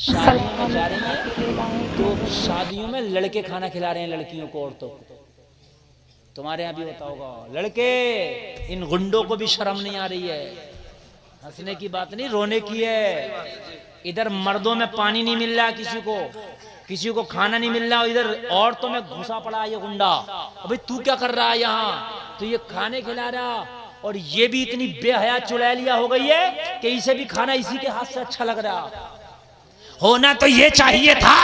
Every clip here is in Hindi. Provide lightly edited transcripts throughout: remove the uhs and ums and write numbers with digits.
शादियों में जा रही हैं तो शादियों में लड़के खाना खिला रहे हैं लड़कियों को, औरतों को। तुम्हारे यहाँ भी होता होगा। लड़के, इन गुंडों को भी शर्म नहीं आ रही है। हंसने की बात नहीं, रोने की है। इधर मर्दों में पानी नहीं मिल रहा, किसी को खाना नहीं मिल रहा, इधर औरतों में घुसा पड़ा है ये गुंडा। अबे तू क्या कर रहा है यहाँ? तो ये खाने खिला रहा, और ये भी इतनी बेहया चुड़ैलिया हो गई है कि इसे भी खाना इसी के हाथ से अच्छा लग रहा। होना तो ये चाहिए था,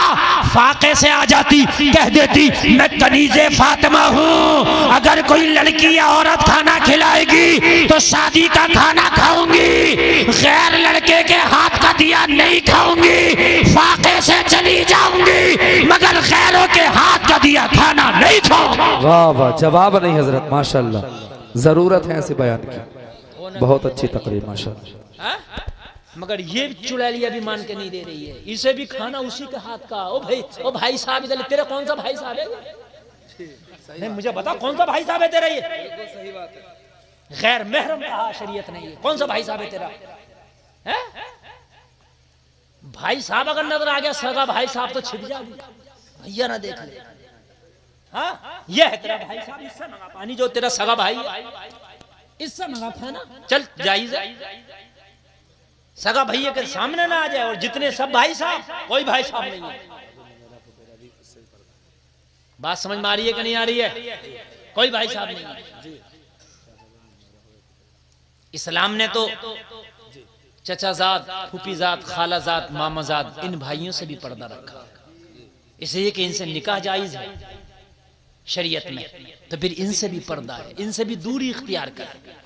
फाके से आ जाती, कह देती मैं कनीज़े फातिमा हूँ, अगर कोई लड़की या औरत खाना खिलाएगी तो शादी का खाना खाऊंगी, गैर लड़के के हाथ का दिया नहीं खाऊंगी, फाके से चली जाऊंगी मगर गैरों के हाथ का दिया खाना नहीं खाऊंगी। वाह वाह, जवाब नहीं हजरत, माशाल्लाह। जरूरत है ऐसे बयान की। बहुत अच्छी तकरीर माशाल्लाह। मगर ये चुड़ैलिया भी मान के नहीं दे रही है, इसे भी खाना उसी के हाथ का। ओ भाई साहब, इधर तेरा कौन सा भाई साहब है? नहीं, मुझे बता कौन सा भाई साहब है तेरा? ये सही बात है, गैर महरम कहा शरीयत नहीं है। कौन सा भाई साहब है तेरा? है भाई साहब अगर नजर आ गया सगा भाई साहब तो छिप जा, भैया ना देख ले। हाँ, ये है तेरा भाई साहब, इससे मंगा पानी। जो तेरा सगा भाई है इससे मंगा खाना, चल जायज है। सगा भैया के सामने ना आ जाए, और जितने सब भाई साहब, कोई भाई साहब नहीं है। बात समझ में आ रही है कि नहीं आ रही है? कोई भाई साहब नहीं है। इस्लाम ने तो चचाजाद, फूफीजाद, खालाजाद, मामाजाद, इन भाइयों से भी पर्दा रखा, इसलिए कि इनसे निकाह जायज है शरीयत में, तो फिर इनसे भी पर्दा है, इनसे भी दूरी इख्तियार करें।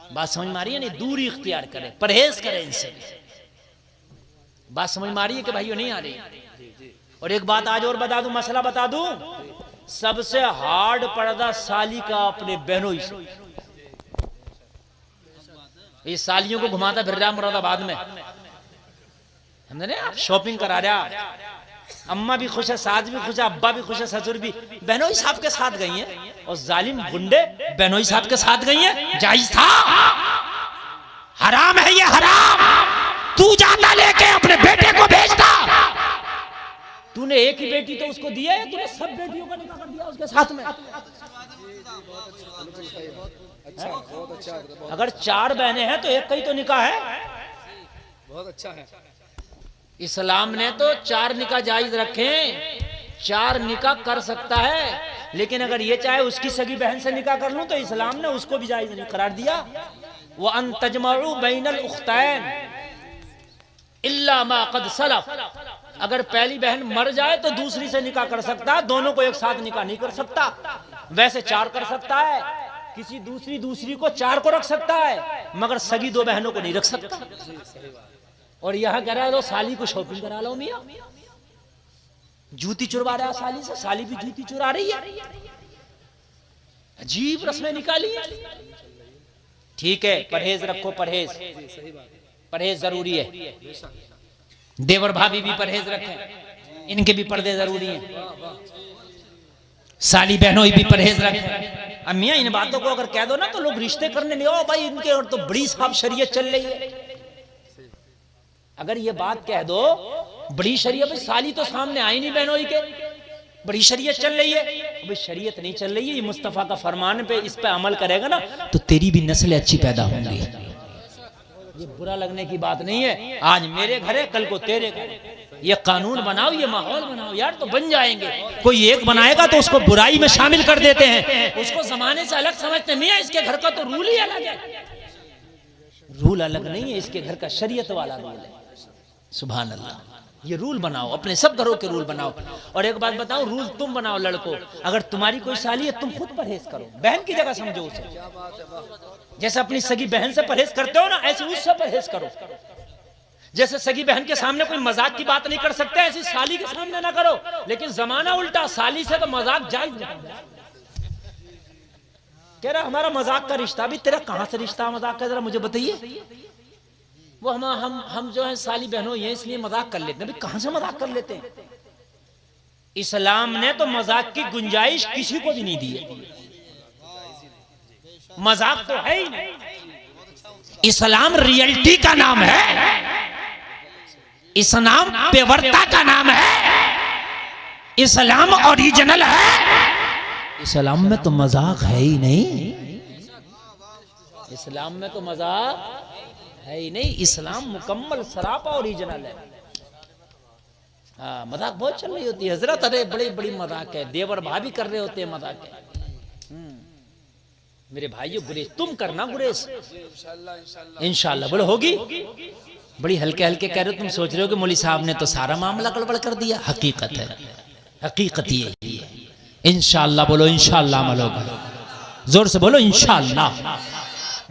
बात समझ में आ रही है? नहीं, दूरी इख्तियार करें, परहेज करें इनसे भी। बात समझ में आ रही है कि भाइयों नहीं आ रही? और एक बात आज और बता दूं, मसला बता दूं, सबसे हार्ड पर्दा साली का अपने बहनों से। ये सालियों को घुमाता फिर रहा मुरादाबाद में, समझे? आप शॉपिंग करा रहा, अम्मा भी खुश है, सास भी खुश है, अब्बा भी खुश है, ससुर भी। बहनोई साहब के साथ गई हैं, और जालिम गुंडे बहनोई साहब के साथ गई हैं। जायज था? हराम है ये, हराम। तू जाता लेके अपने बेटे को भेजता। तूने एक ही बेटी तो उसको दिया है, तूने सब बेटियों का निकाह कर दिया उसके साथ में। अगर 4 बहनें हैं तो एक का ही तो निकाह है। बहुत अच्छा है। इस्लाम ने तो 4 निकाह जायज रखे, 4 निकाह कर सकता है, लेकिन अगर ये चाहे उसकी सगी बहन से निकाह कर लूं तो इस्लाम ने उसको भी जायज नहीं करार दिया। वो अन तजमउ बैनल उख्तैन इल्ला मा क़द सलफ। अगर पहली बहन मर जाए तो दूसरी से निकाह कर सकता है, दोनों को एक साथ निकाह नहीं कर सकता। वैसे 4 कर सकता है, किसी दूसरी को 4 को रख सकता है, मगर सगी 2 बहनों को नहीं रख सकता। और यहां कह रहा लो साली को शॉपिंग करा लो, मियां जूती चुरवा रहा साली से, साली भी जूती चुरा रही है। अजीब रस्में निकाली है। ठीक है, परहेज रखो, परहेज जरूरी है। देवर भाभी भी परहेज रखें, इनके भी पर्दे जरूरी हैं। साली बहनों भी परहेज रखें। अम्मियां इन बातों को अगर कह दो ना तो लोग रिश्ते करने नहीं, ओ भाई इनके और तो बड़ी साहब शरीयत चल रही है। अगर ये बात कह दो बड़ी शरीयत, भाई साली तो सामने आई नहीं बहनोई के, बड़ी शरीयत चल रही है। भाई शरीयत नहीं चल रही है, ये मुस्तफा का फरमान पे, इस पे अमल करेगा ना तो तेरी भी नस्लें अच्छी पैदा होंगी। ये बुरा लगने की बात नहीं है। आज मेरे घर है, कल को तेरे घर है। ये कानून बनाओ, ये माहौल बनाओ यार, तो बन जाएंगे। कोई एक बनाएगा तो उसको बुराई में शामिल कर देते हैं, उसको जमाने से अलग समझते नहीं है। इसके घर का तो रूल ही अलग है, रूल अलग नहीं है, इसके घर का शरीयत वाला रूल है। सुभान अल्लाह। ये रूल बनाओ, अपने सब घरों के रूल बनाओ। और एक बात बताओ, रूल तुम बनाओ लड़कों, अगर तुम्हारी कोई साली है तुम खुद परहेज करो, बहन की जगह समझो उसे। जैसे अपनी सगी बहन से परहेज करते हो ना, ऐसे उससे परहेज करो। जैसे सगी बहन के सामने कोई मजाक की बात नहीं कर सकते, ऐसी साली के सामने ना करो। लेकिन जमाना उल्टा, साली से तो मजाक जायज कह रहा हमारा मजाक का रिश्ता। भी तेरा कहां से रिश्ता मजाक का, जरा मुझे बताइए। वो हम जो है साली बहनों ये इसलिए मजाक कर लेते हैं। भाई कहां से मजाक कर लेते हैं? इस्लाम ने तो मजाक की गुंजाइश किसी को भी नहीं दी है। मजाक तो है ही नहीं। इस्लाम रियलिटी का नाम है। इस्लाम पेवरता का नाम है, इस्लाम ओरिजिनल है। इस्लाम में तो मजाक है ही नहीं, इस्लाम में तो मजाक है ही नहीं। इस्लाम मुकम्मल सरापा ओरिजिनल है। हाँ, मजाक बहुत चल रही होती है हजरत, अरे बड़ी बड़ी मजाक है, देवर भाभी कर रहे होते हैं मजाक है। मेरे भाइयों गुरेज तुम करना, गुरेज इंशाल्लाह बोलो होगी। बड़ी हल्के हल्के कह रहे हो, तुम सोच रहे हो कि मौली साहब ने तो सारा मामला गड़बड़ कर दिया। हकीकत है, हकीकत यही है। इंशाल्लाह बोलो, इंशाल्लाह अमल होगा। जोर से बोलो इंशाल्लाह।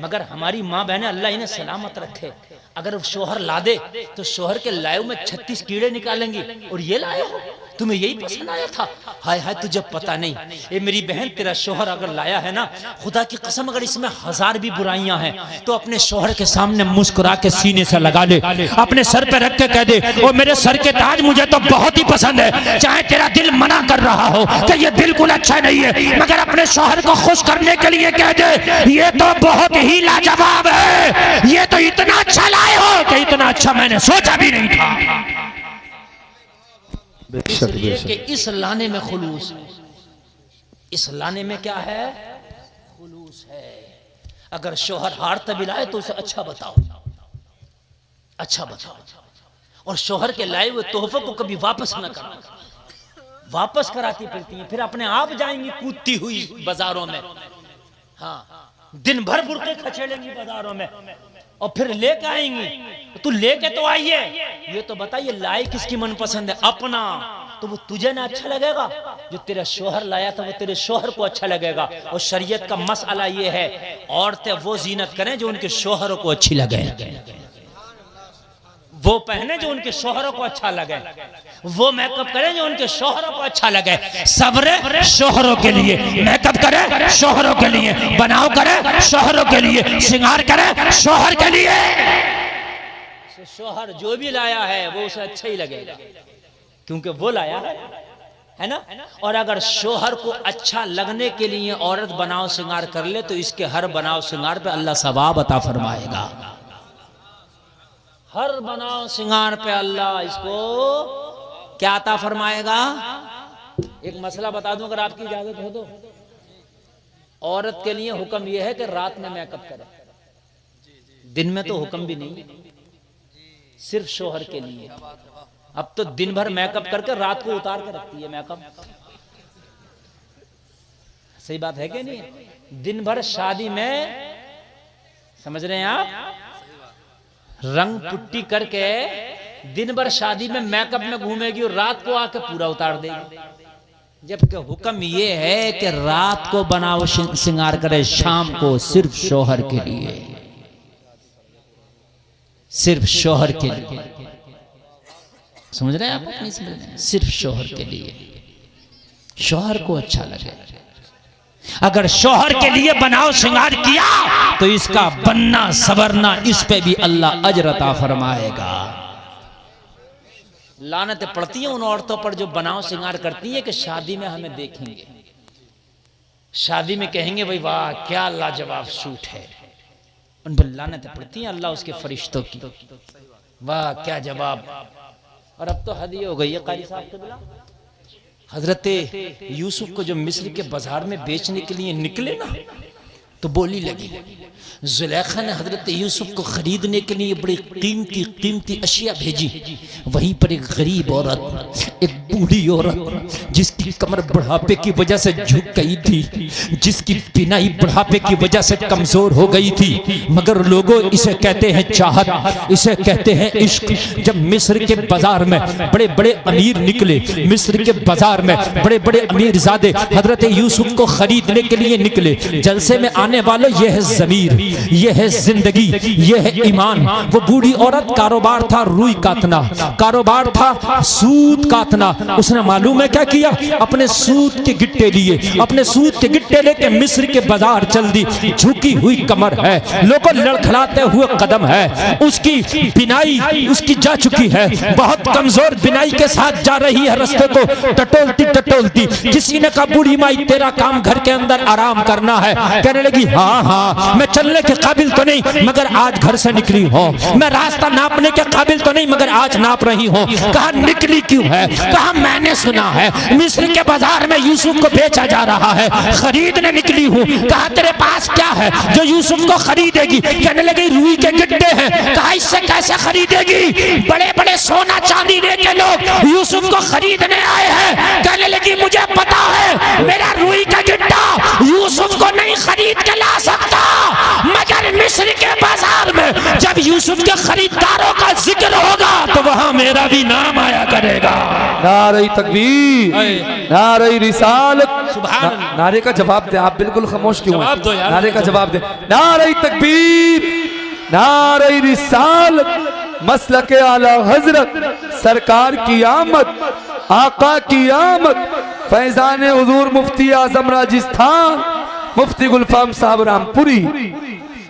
मगर हमारी माँ बहनें अल्लाह इन्हें सलामत रखे, अगर शोहर ला दे तो शोहर के लाए में 36 कीड़े निकालेंगी। और ये लाया हो, तुम्हें यही पसंद आया था? हाय हाय तुझे पता नहीं। ये मेरी बहन, तेरा शोहर अगर लाया है ना, खुदा की कसम अगर इसमें 1000 भी बुराइयां हैं तो अपने शोहर के सामने मुस्कुरा के सीने से लगा ले, अपने सर पे रख के कह दे, ओ मेरे सर के ताज मुझे तो बहुत ही पसंद है। चाहे तेरा दिल मना कर रहा हो कि ये बिल्कुल अच्छा नहीं है, मगर अपने शोहर को खुश करने के लिए कह दे, ये तो बहुत ही लाजवाब है, ये तो इतना अच्छा लाए हो कि इतना अच्छा मैंने सोचा भी नहीं था। इसलिए कि इस लाने में खुलूस, इस लाने में क्या है? खुलूस है। अगर शोहर हार तभी लाए तो उसे अच्छा बताओ, अच्छा बताओ। और शोहर के लाए हुए तोहफे को कभी वापस न करो। वापस कराती फिरती हैं, फिर अपने आप जाएंगी कूदती हुई बाजारों में। हाँ, दिन भर बुरके खचेड़ेंगी बाजारों में और फिर लेके आएंगी। तू लेके तो आई है, ये तो बताइए लाए किसकी मनपसंद है? अपना तो वो तुझे ना अच्छा लगेगा, जो तेरा शोहर लाया था वो तेरे शोहर को अच्छा लगेगा। और शरीयत का मसला ये है, औरतें वो जीनत करें जो उनके शोहरों को अच्छी लगे, वो पहने जो उनके शोहरों को अच्छा लगे, वो मेकअप करें जो उनके शोहरों को अच्छा लगे। सब्र शोहरों के लिए, मेकअप करे शोहरों के लिए, बनाव करे शोहरों के लिए, श्रृंगार करे शोहर के लिए। शोहर जो भी लाया है वो उसे अच्छा ही लगेगा, क्योंकि वो लाया है ना। और अगर शोहर को अच्छा लगने के लिए औरत बनाव श्रृंगार कर ले तो इसके हर बनाव श्रृंगार पे अल्लाह सवाब अता फरमाएगा। हर बनाव श्रृंगार पे अल्लाह इसको क्या अता फरमाएगा? एक मसला बता दूं अगर आपकी इजाजत हो तो। औरत के लिए हुक्म यह है कि रात में मेकअप करे, दिन में तो हुक्म भी नहीं, सिर्फ शोहर के लिए। अब तो दिन भर मेकअप करके रात को उतार के रखती है मेकअप। सही बात है कि नहीं? दिन भर शादी में, समझ रहे हैं आप, रंग पुट्टी करके दिन भर शादी में मेकअप में घूमेगी और रात को आके पूरा उतार देगी। जबकि हुक्म ये है कि रात को बनाओ श्रृंगार करे, शाम को सिर्फ शोहर के लिए, सिर्फ शोहर के लिए। समझ रहे हैं आप? नहीं समझ रहे हैं? सिर्फ शोहर के लिए, शोहर को अच्छा लगे। अगर शोहर के लिए बनाओ श्रृंगार किया तो इसका बनना सवरना इस पे भी अल्लाह अजर अता फरमाएगा। लानतें पड़ती हैं उन औरतों पर जो बनाओ श्रृंगार करती हैं कि शादी में हमें देखेंगे, शादी में कहेंगे भाई वाह क्या लाजवाब सूट है। उन पर लानतें पड़ती हैं अल्लाह उसके फरिश्तों की, वाह क्या जवाब। और अब तो हद ही हो गई है कारी साहब के बिला। हजरत यूसुफ को जो मिस्र के बाजार में बेचने के लिए निकले ना, तो बोली लगी। जुलेखा ने हजरत यूसुफ को खरीदने के लिए बड़ी कीमती कीमती अशिया भेजी। वहीं पर एक गरीब औरत, एक बूढ़ी औरत जिसकी कमर बुढ़ापे की वजह से झुक गई थी, जिसकी पिनाई बुढ़ापे की वजह से कमजोर हो गई थी, मगर लोगों इसे कहते हैं चाहत, इसे कहते हैं इश्क। जब मिस्र के बाजार में बड़े बड़े अमीर निकले, मिस्र के बाजार में बड़े बड़े अमीर ज़ादे हजरत यूसुफ को खरीदने के लिए निकले। जलसे में आने वालों, यह है ज़मीर, यह है जिंदगी, यह है ईमान। वो बूढ़ी औरत कारोबार था रुई काटना, कारोबार था सूत काटना। उसने मालूम है क्या किया? अपने सूत के गिट्टे लिए, अपने सूत के गिट्टे लेके मिस्र के बाजार चल दी। झुकी हुई कमर है, लोगों लड़खड़ाते हुए कदम है, उसकी बिनाई उसकी जा चुकी है, बहुत कमजोर बिनाई के साथ जा रही है रास्ते को टटोलती टटोलती। किसी ने कहा बूढ़ी माई तेरा काम घर के अंदर आराम करना है। कहने लगी लगी हाँ हाँ मैं चलने के काबिल तो नहीं मगर आज घर से निकली हो, मैं रास्ता नापने के काबिल तो नहीं मगर आज नाप रही हो। कहा निकली क्यों है? कहा मैंने सुना है मिस्र के बाजार में यूसुफ को बेचा जा रहा है, खरीदने निकली हूँ। कहा तेरे पास क्या है जो यूसुफ को खरीदेगी? कहने लगी रुई के गिट्टे हैं। कहा इससे कैसे खरीदेगी? बड़े बड़े सोना चांदी लेके लोग यूसुफ को खरीदने आए हैं। कहने लगी मुझे पता है मेरा रुई का गिट्टा यूसुफ को नहीं खरीद के ला सकता, मगर मिस्र के बाजार में जब यूसुफ के खरीदारों का जिक्र होगा तो वहां मेरा भी नाम आया करेगा। नारे तकबीर, नारे रिसालत। सुभान अल्लाह। नारे का जवाब दे, आप बिल्कुल खामोश क्यों जवाब दो हैं? यार। नारे का जवाब दे। नारे तकबीर, नारे रिसालत, मसलके आला हजरत, सरकार की आमद, आका की आमद, फैजान हुजूर मुफ्ती आजम राजस्थान, मुफ्ती गुलफाम साहब रामपुरी।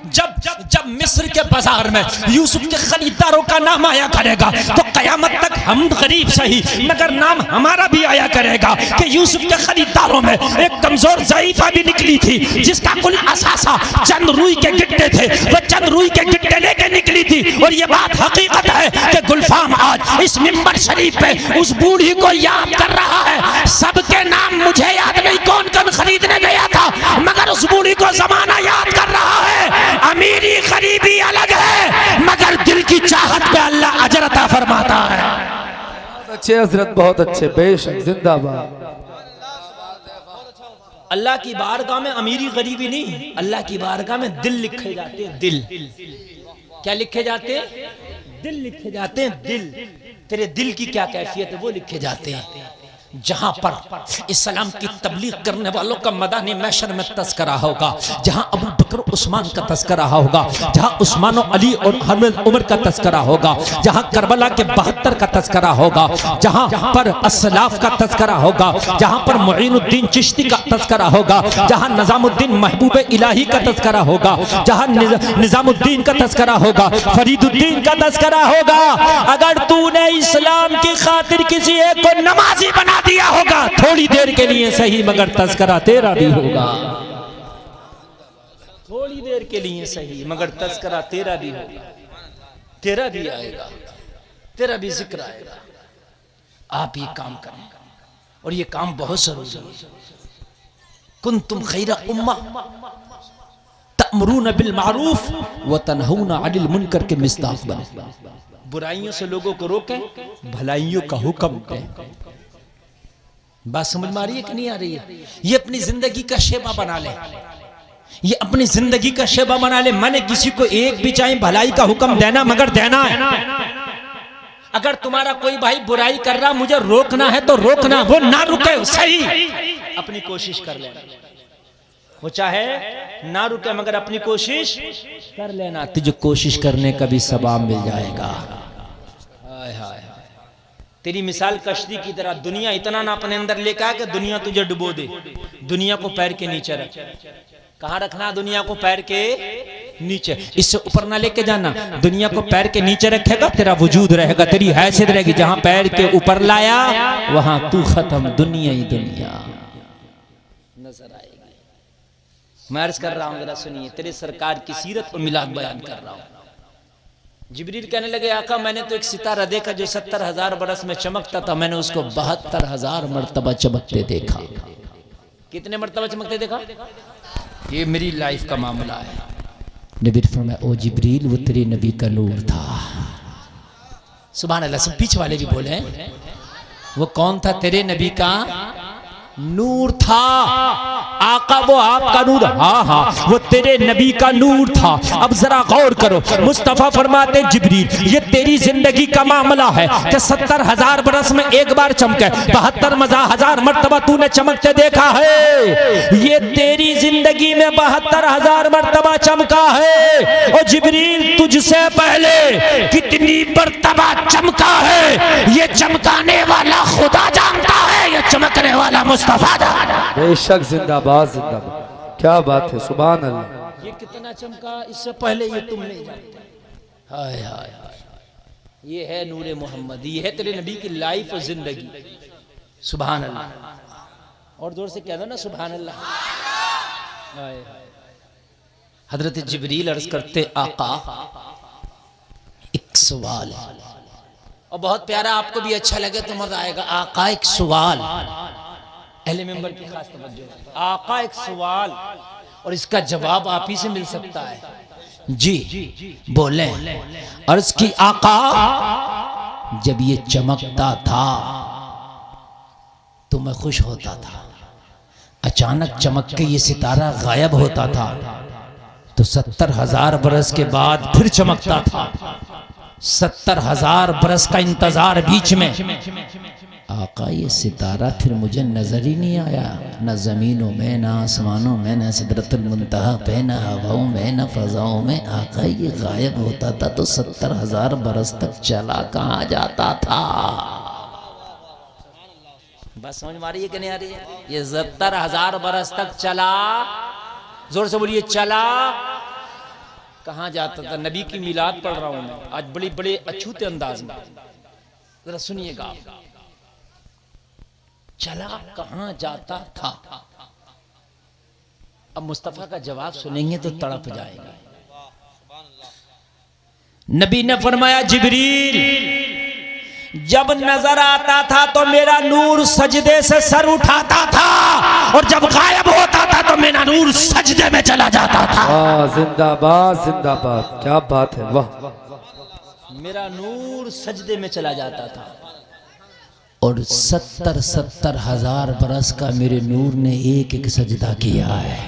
जब जब जब मिस्र के बाजार में यूसुफ के खरीदारों का नाम आया करेगा तो कयामत तक हम गरीब सही मगर नाम हमारा भी आया करेगा कि यूसुफ के खरीदारों में एक कमजोर ज़ईफा भी निकली थी जिसका कुल असासा चंद रुई के गिट्टे थे। वो चंद रुई के गिट्टे लेके निकली थी और ये बात हकीकत है कि गुलफाम आज इस मिंबर शरीफ पे उस बूढ़ी को याद कर रहा है। सबके नाम मुझे याद नहीं कौन कौन खरीदने गया था मगर उस बूढ़ी को जमाना याद कर रहा है। अमीरी गरीबी अलग है मगर दिल की चाहत पे अल्लाह अजर अता फरमाता है। बहुत अच्छे हजरत, बहुत अच्छे, बेशक, जिंदाबाद। अल्लाह की बारगाह में अमीरी गरीबी नहीं, अल्लाह की बारगाह में दिल लिखे जाते हैं। दिल क्या लिखे जाते हैं? दिल लिखे जाते हैं। दिल, तेरे दिल की क्या कैफियत है वो लिखे जाते हैं। जहां पर इस्लाम की तबलीग करने वालों का मदानी महशर में तस्करा होगा, जहां अबू बकर उस्मान का तस्करा होगा, जहां उस्मान अली और हज़रत उमर का तस्करा होगा, जहां करबला के 72 का तस्करा होगा, जहां पर असलाफ का तस्करा होगा, जहां पर मुईनुद्दीन चिश्ती का तस्करा होगा, जहां निजामुद्दीन महबूब इलाही का तस्करा होगा, जहां निजामुद्दीन का तस्करा होगा, फरीदुद्दीन का तस्करा होगा। अगर तूने इस्लाम की खातिर किसी एक को नमाजी बना दिया होगा थोड़ी देर के लिए सही मगर तस्करा तेरा भी होगा। थोड़ी देर के लिए सही मगर तस्करा तेरा भी होगा, तेरा भी आएगा, तेरा भी जिक्र आएगा। आप ये काम करें और ये काम बहुत जरूरी है। कुंतुम खैरा उम्मा तअमुरून बिल मारूफ व तनहूना अनिल मुनकर के मिस्ताक बने। बुराइयों से लोगों को रोकें, भलाइयों का हुक्म दें। बात समझ में आ रही है कि नहीं आ रही है? ये अपनी जिंदगी का शेबा बना ले, ये अपनी जिंदगी का शेबा बना ले। मैंने किसी को एक भी चाहे भलाई का हुक्म देना मगर देना है। अगर तुम्हारा कोई भाई बुराई कर रहा मुझे रोकना है तो रोकना, वो ना रुके सही, अपनी कोशिश कर लेना। वो चाहे ना रुके मगर अपनी कोशिश कर लेना, तुझे कोशिश करने का भी सवाब मिल जाएगा। हाय हाय, तेरी मिसाल कश्ती की तरह, दुनिया इतना ना अपने अंदर लेकर आ कि दुनिया तुझे डुबो दे। दुनिया को पैर के नीचे रख। कहाँ रखना? दुनिया को पैर के नीचे, इससे ऊपर ना लेके जाना। दुनिया को पैर के नीचे रखेगा तेरा वजूद रहेगा, तेरी हैसियत रहेगी। जहां पैर के ऊपर लाया वहां तू खत्म, दुनिया ही दुनिया नजर आएगी। मैं अर्ज कर रहा हूं, जरा सुनिए, तेरे सरकार की सीरत और मिलाद बयान कर रहा हूं। जिब्रील कहने लगे आका मैंने तो एक सितारा देखा जो 70,000 बरस में चमकता था, मैंने उसको 72,000 मरतबा चमकते देखा। कितने मरतबा चमकते देखा? ये मेरी लाइफ का मामला है। नबी फरमाया ओ जिब्रील वो तेरे नबी का नूर था। सुभान अल्लाह, सब पीछे वाले भी बोले वो कौन था? तेरे नबी का नूर था। आका वो आपका नूर, हाँ हाँ वो तेरे नबी का नूर था। अब जरा गौर करो, मुस्तफा फरमाते जिब्रील ये तेरी जिंदगी का मामला है कि 70,000 बरस में एक बार चमके, 72,000 मरतबा तूने चमकते देखा है। ये तेरी जिंदगी में 72,000 मरतबा चमका है। और जिब्रील तुझसे पहले कितनी मरतबा चमका है ये चमकाने वाला खुदा जानता है, ये चमकने वाला मुस्तफा। बेशक, जिंदाबाद जिंदाबाद, क्या बात है, सुभान अल्लाह। ये कितना चमका इससे पहले ये तुम नहीं जानते। हाय हाय हाय, ये है नूरे मोहम्मद, ये है तेरे नबी की लाइफ और जिंदगी। सुभान अल्लाह, और जोर से कह दो ना सुभान अल्लाह। हाय हाय, हजरत जिब्रील अर्ज करते, आका एक सवाल है, और बहुत प्यारा, आपको भी अच्छा लगे तो मजा आएगा। आका एक सवाल, अहले मेंबर की खास तवज्जो, आका एक सवाल, और इसका जवाब आप ही से मिल सकता है। जी बोले। अर्ज की, आका जब ये चमकता था तो मैं खुश होता था, अचानक चमक के ये सितारा गायब होता था तो 70,000 बरस के बाद फिर चमकता था। 70,000 बरस का इंतजार बीच में, आका ये सितारा फिर मुझे नजर ही नहीं आया, न जमीनों में, न आसमानों में, न सिदरतुल मुंतहा पे, न हवाओं में, न फजाओं में। आका ये गायब होता था तो 70,000 बरस तक चला कहाँ जाता था? बस समझ में आ रही है कि नहीं आ रही है? ये 70,000 बरस तक चला, जोर से बोलिए, चला कहाँ जाता था? नबी की मिलाद पढ़ रहा हूं मैं आज बड़ी बड़े अछूते अंदाज में, जरा सुनिएगा। चला कहाँ जाता था? अब मुस्तफा का जवाब सुनेंगे तो तड़प जाएगा। नबी ने फरमाया, जिब्रील जब नजर आता था तो मेरा नूर सजदे से सर उठाता था, और जब गायब होता था तो मेरा नूर सजदे में चला जाता था। जिंदाबाद जिंदाबाद, क्या बात है, वाह। मेरा नूर सजदे में चला जाता था, और 70,000 बरस का मेरे नूर ने एक एक सजदा किया है,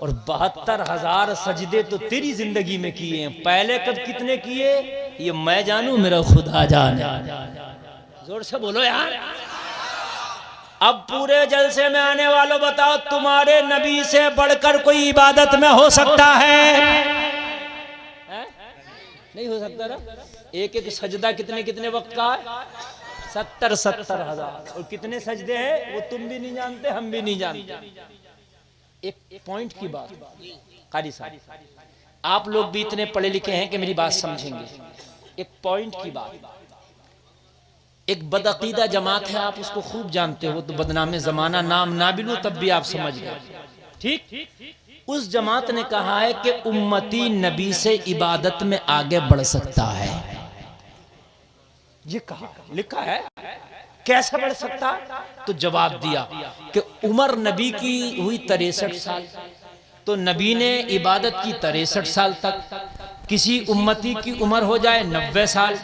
और 72,000 सजदे तो तेरी जिंदगी में किए हैं। पहले कब कितने किए ये मैं जानू, मेरा खुदा जाने। जोर से बोलो यार। अब पूरे जलसे में आने वालों बताओ, तुम्हारे नबी से बढ़कर कोई इबादत में हो सकता है? नहीं हो सकता ना। एक एक सजदा कितने कितने वक्त का है? 70,000। और कितने सजदे हैं वो तुम भी नहीं जानते, हम भी नहीं जानते। एक पॉइंट की बात, कारी साहब, आप लोग भी इतने पढ़े लिखे हैं कि मेरी बात समझेंगे। एक पॉइंट की बात, एक बदअकीदा जमात है, आप उसको खूब जानते हो, तो बदनाम जमाना नाम ना भी लो तब भी आप समझ गए, ठीक? उस जमात ने कहा है कि उम्मती नबी से इबादत में आगे बढ़ सकता है। ये कहा, लिखा है, कैसे बढ़ सकता? तो जवाब दिया कि उम्र नबी की हुई 63 साल, तो नबी ने इबादत की 63 साल तक। किसी उम्मती की उम्र हो जाए 90 साल,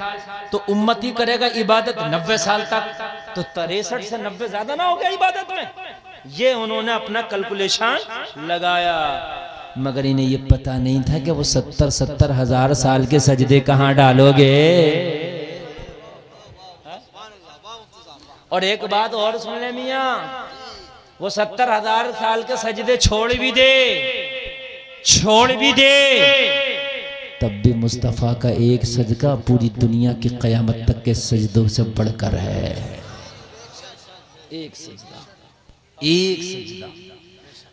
तो उम्मती करेगा इबादत 90 साल तक, तो 63 से 90 ज्यादा ना हो गया इबादत में? ये उन्होंने अपना कैलकुलेशन लगाया, मगर इन्हें ये पता नहीं था कि वो 70,000 साल के सजदे कहाँ डालोगे। और एक बात और सुन ले मियां, वो 70,000 साल के सजदे छोड़ भी दे, तब भी मुस्तफा का एक सजदा पूरी दुनिया की कयामत तक के सजदों से बढ़कर है। एक सजदा।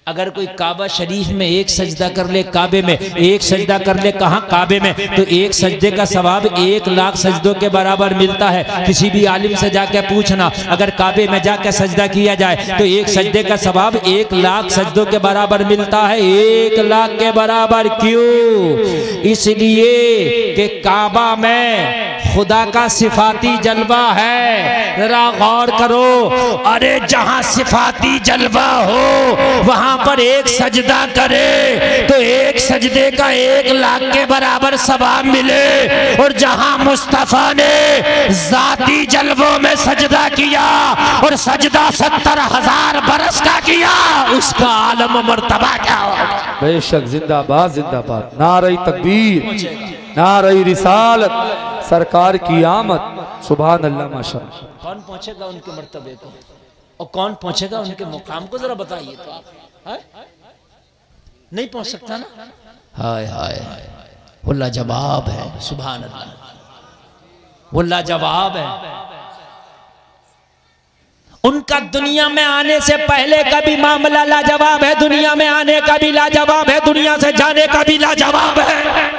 अगर कोई काबा शरीफ में एक सजदा कर ले, काबे में एक सजदा कर ले, कहाँ? काबे में, तो एक सजदे का सवाब 1,00,000 सजदों के बराबर मिलता है। किसी भी आलिम से जाके पूछना, अगर काबे में जाके सजदा किया जाए तो एक सजदे का सवाब 1,00,000 सजदों के बराबर मिलता है। 1,00,000 के बराबर क्यों? इसलिए कि काबा में खुदा का सिफाती जलवा है। जरा गौर करो, अरे जहां सिफाती जलवा हो वहां पर एक सजदा करे तो एक सजदे का 1,00,000 के बराबर सवाब मिले, और जहां मुस्तफा ने जाती जलवों में सजदा किया और सजदा 70,000 बरस का किया, उसका आलम मर्तबा क्या होगा? बेशक, जिंदाबाद जिंदाबाद, नारे तकबीर, नारे रिसालत, सरकार की आमद, सुभान अल्लाह, माशाअल्लाह। कौन पहुंचेगा उनके मर्तबे को, और कौन पहुंचेगा उनके मुकाम को? जरा बताइए तो आप। है? नहीं पहुंच सकता ना। हाय हाय, वो लाजवाब है, सुभान अल्लाह, वो लाजवाब है। उनका दुनिया में आने से पहले का भी मामला लाजवाब है, दुनिया में आने का भी लाजवाब है, दुनिया से जाने का भी लाजवाब है।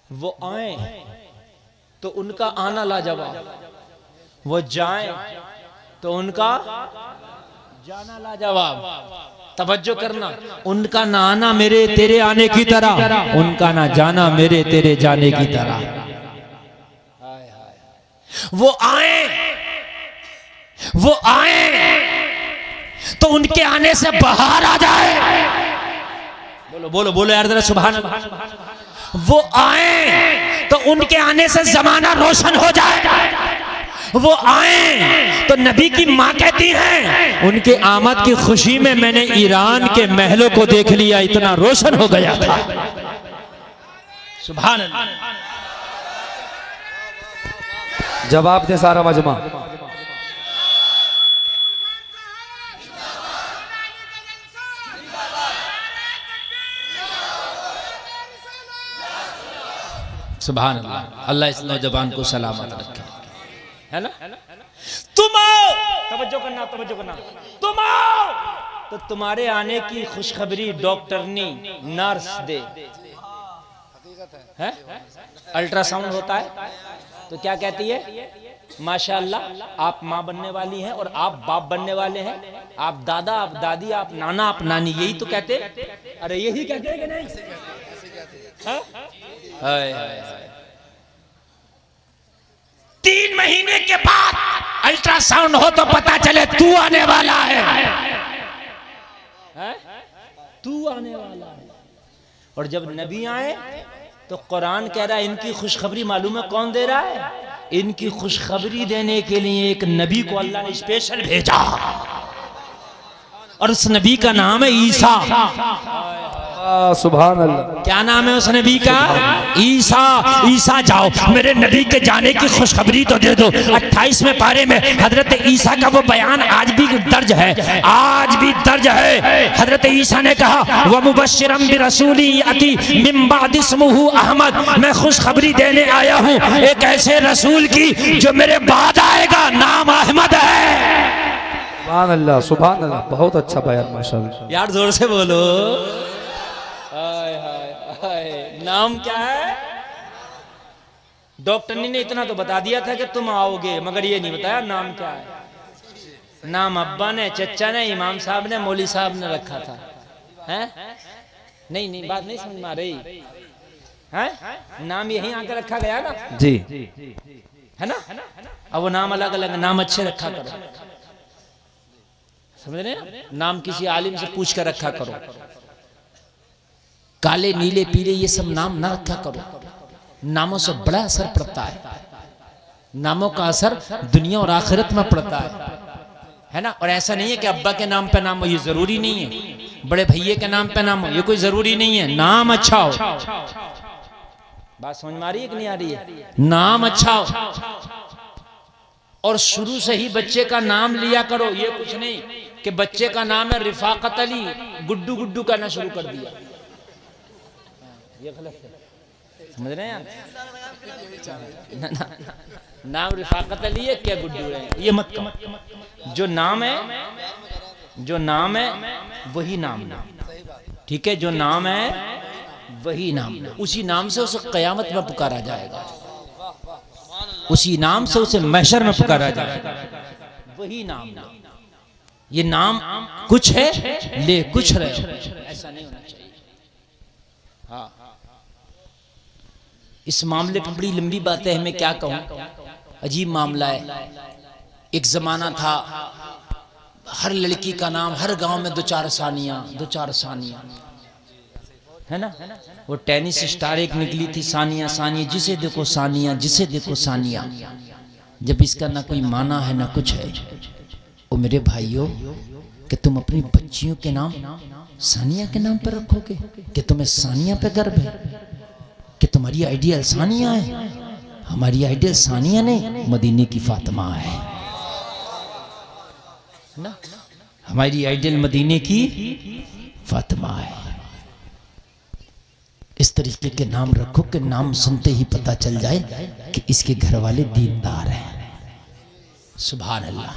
वो आए तो उनका आना लाजवाब, वो जाएं तो उनका जाना लाजवाब। तवज्जो करना, उनका ना आना मेरे तेरे आने की तरह, उनका ना जाना मेरे तेरे जाने की तरह। वो आए तो उनके आने से बाहर आ जाए। बोलो बोलो बोलो यार जरा सुभान अल्लाह। वो आए तो उनके आने से जमाना रोशन हो जाए। वो आए तो नबी की माँ कहती हैं उनके आमद की खुशी में मैंने ईरान के महलों को देख लिया, इतना रोशन हो गया था। सुभान अल्लाह। जवाब दे सारा मजमा। सुभान अल्लाह। अल्लाह इस नौजवान को सलामत रखे, है ना। तुम आओ, तवज्जो करना, तवज्जो करना। तुम आओ तो तुम्हारे आने की खुशखबरी डॉक्टरनी नर्स दे। है अल्ट्रासाउंड होता है तो क्या कहती है, माशाअल्लाह आप माँ बनने वाली हैं और आप बाप बनने वाले हैं, आप दादा, आप दादी, आप नाना, आप नानी, यही तो कहते। अरे यही कहते हैं कि नहीं? हाय हाय। 3 महीने के बाद अल्ट्रासाउंड हो तो पता चले तू आने वाला है, तू आने वाला है। और जब नबी आए तो कुरान कह रहा है इनकी खुशखबरी मालूम है कौन दे रहा है? इनकी खुशखबरी देने के लिए एक नबी को अल्लाह ने स्पेशल भेजा और उस नबी का नाम है ईसा। सुभान अल्लाह। क्या नाम है उस नबी का? ईसा। ईसा जाओ मेरे नबी के जाने की खुशखबरी तो दे दो। 28वें पारे में हजरत ईसा का वो बयान आज भी दर्ज है, आज भी दर्ज है। हजरत ईसा ने कहा व मुबश्शिरम बिरसूली याती मिन बाद इस्मुहु अहमद, मैं खुशखबरी देने आया हूँ एक ऐसे रसूल की जो मेरे बाद आएगा, नाम अहमद है। सुभान अल्लाह, सुभान अल्लाह। बहुत अच्छा बयान माशाअल्लाह। यार जोर से बोलो। हाय हाय हाय। नाम क्या है? डॉक्टरनी ने इतना तो बता दिया था कि तुम आओगे, मगर ये नहीं बताया नाम क्या है। नाम अब्बा ने, चचा ने, इमाम साहब ने, मौली साहब ने रखा था। हैं? नहीं नहीं, बात नहीं समझ में आ रही है। नाम यहीं आकर रखा गया ना जी, है ना। अब वो नाम अलग अलग, नाम अच्छे रखा करो, समझ रहे हैं? नाम किसी आलिम से पूछ कर रखा करो। काले नीले पीले ये सब नाम ना रखा करो। नामों से बड़ा असर पड़ता है, नामों का असर दुनिया और आखिरत में पड़ता है ना। और ऐसा नहीं है कि अब्बा के नाम पे नाम हो, ये जरूरी नहीं है। बड़े भैये के नाम पे नाम हो, ये कोई जरूरी नहीं है। नाम अच्छा हो। बात समझ में आ रही है कि नहीं आ रही है? नाम अच्छा हो और शुरू से ही बच्चे का नाम लिया करो। ये कुछ नहीं कि बच्चे का नाम है रिफाकत अली, गुड्डू गुड्डू कहना शुरू कर दिया, ये गलत है। समझ रहे हैं? नाम रिफाकत अली है क्या गुड्डू है, ये मत करो। जो नाम है, जो नाम है वही नाम, ठीक है? जो नाम है वही नाम, उसी नाम से उसे कयामत में पुकारा जाएगा, उसी नाम से उसे महशर में पुकारा जाएगा, वही नाम। ये नाम कुछ है ले कुछ रहे, ऐसा नहीं होना चाहिए। हाँ, इस मामले पर बड़ी लंबी बात है, मैं क्या कहूं, अजीब मामला है। एक जमाना था हर लड़की का नाम हर गांव में 2-4 सानिया, है ना। वो टेनिस स्टार एक निकली थी, सानिया, सानिया, जिसे देखो सानिया, जिसे देखो सानिया। जब इसका ना कोई माना है ना कुछ है। ओ मेरे भाइयों, कि तुम अपनी बच्चियों के नाम सानिया के नाम पर रखोगे? कि तुम्हें सानिया पे गर्व है? कि तुम्हारी आइडियल सानिया है? हमारी आइडियल सानिया नहीं, मदीने की फातिमा है ना। हमारी आइडियल मदीने की फातिमा है। इस तरीके के नाम रखो कि नाम सुनते ही पता चल जाए कि इसके घर वाले दीनदार हैं। सुभान अल्लाह,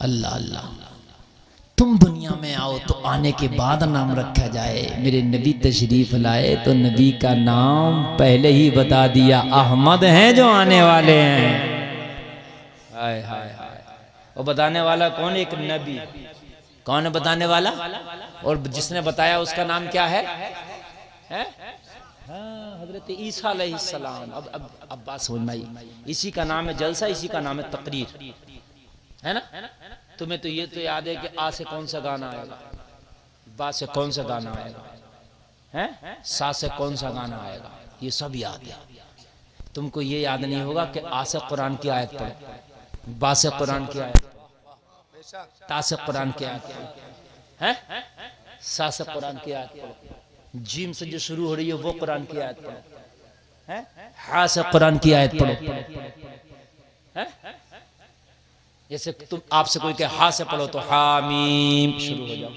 अल्लाह अल्लाह। तुम दुनिया में आओ तो आने के बाद नाम रखा जाए। मेरे नबी तशरीफ लाए तो नबी का नाम पहले ही बता दिया, अहमद हैं जो आने वाले हैं। हाय हाय हाय। और बताने वाला कौन? एक नबी। कौन है बताने वाला? और जिसने बताया उसका नाम क्या है? हाँ, हजरत ईसा अलैहिस्सलाम। अब बात समझ में आई। इसी का नाम है जलसा, इसी का नाम है तकरीर, है ना? तुम्हें तो ये तो याद है कि आ से कौन सा गाना आएगा, बा से कौन सा गाना आएगा, हैं? सा से कौन सा गाना आएगा, ये सब याद है। तुमको ये याद नहीं होगा कि आ से कुरान की आयत पढ़ो, बा से कुरान की आयत, ता से कुरान की आयत पढ़ो, हैं? सा से कुरान की आयत पढ़ो, जीम से जो शुरू हो रही है वो कुरान की आयत पढ़ो, हैं? हा से कुरान की आयत पढ़ो, हैं? जैसे तुम आपसे कोई कहे हा से पढ़ो तो हा मीम शुरू हो जाओ,